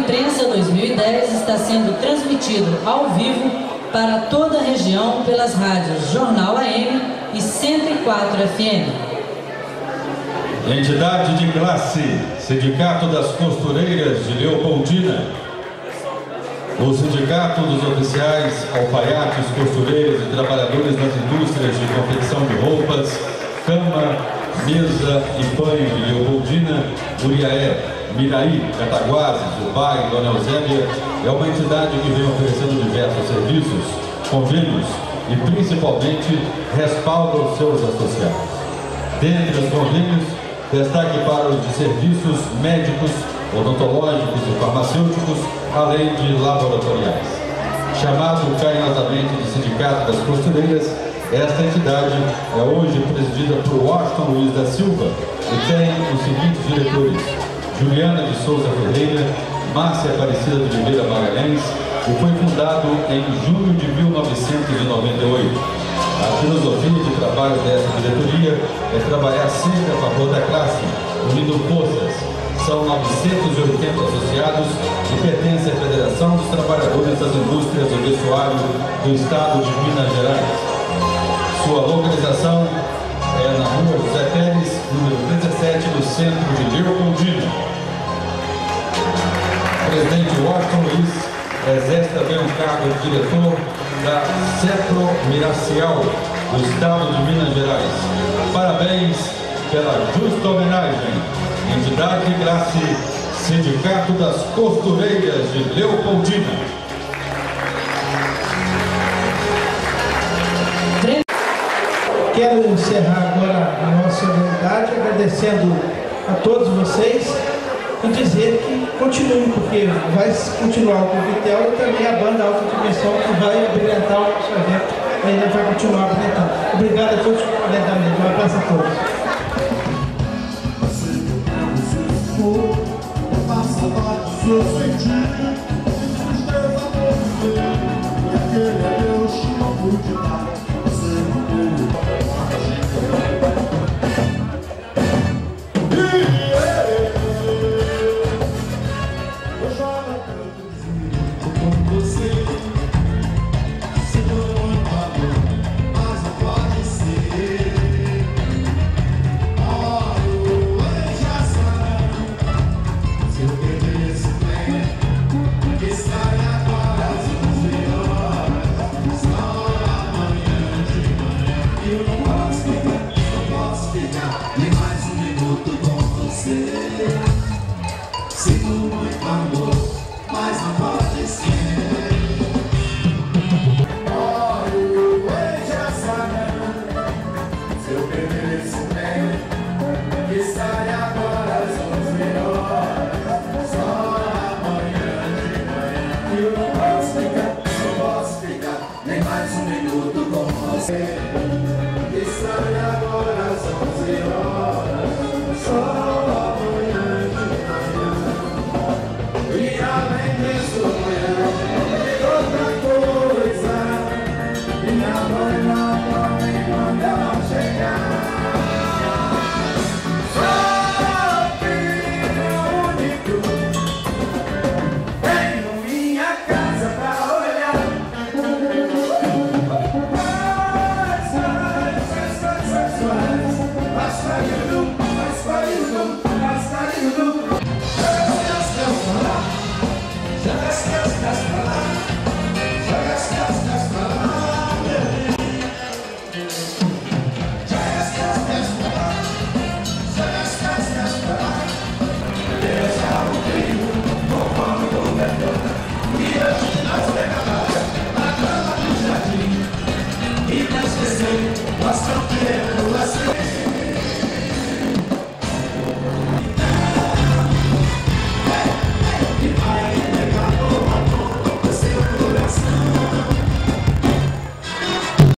Imprensa 2010 está sendo transmitido ao vivo para toda a região pelas rádios Jornal AM e 104 FM. Entidade de classe, Sindicato das Costureiras de Leopoldina. O Sindicato dos Oficiais, Alfaiates, Costureiras e Trabalhadores das Indústrias de Confecção de Roupas, Cama, Mesa e Banho de Leopoldina, Uriaé, Miraí, Cataguases, Ubai e Dona Eusébia é uma entidade que vem oferecendo diversos serviços, convênios e principalmente respalda os seus associados. Dentre os convênios, destaque para os de serviços médicos, odontológicos e farmacêuticos, além de laboratoriais. Chamado carinhosamente de Sindicato das Costureiras, esta entidade é hoje presidida por Washington Luiz da Silva e tem os seguintes diretores: Juliana de Souza Ferreira, Márcia Aparecida de Oliveira Magalhães, e foi fundado em junho de 1998. A filosofia de trabalho dessa diretoria é trabalhar sempre a favor da classe, unindo forças. São 980 associados e pertencem à Federação dos Trabalhadores das Indústrias do Vestuário do Estado de Minas Gerais. Sua localização é na Rua José Pérez, número 17, no centro de Leopoldina. O presidente Washington Luiz exerce também o cargo de diretor da Cepro Miracial do Estado de Minas Gerais. Parabéns pela justa homenagem. Entidade de classe, Sindicato das Costureiras de Leopoldina. Quero encerrar agora a nossa solenidade agradecendo a todos vocês e dizer que continuem, porque vai continuar o coquetel e também a banda Alta Dimensão que vai brilhantar o nosso evento, ainda vai continuar brilhantando. Obrigado a todos por atendimento. Um abraço a todos. Eu senti os teus amores e aquele adeus não pude dar. Você eu jogo tanto como você. Se não muito amor, mas não pode ser. Sinto muito amor, mas não pode ser. Oh, eu vejo essa não. Se eu perder esse bem, que sai agora somos melhores. Só amanhã de manhã. Eu não posso ficar nem mais um minuto com você. Que sai agora somos melhores. Só Basta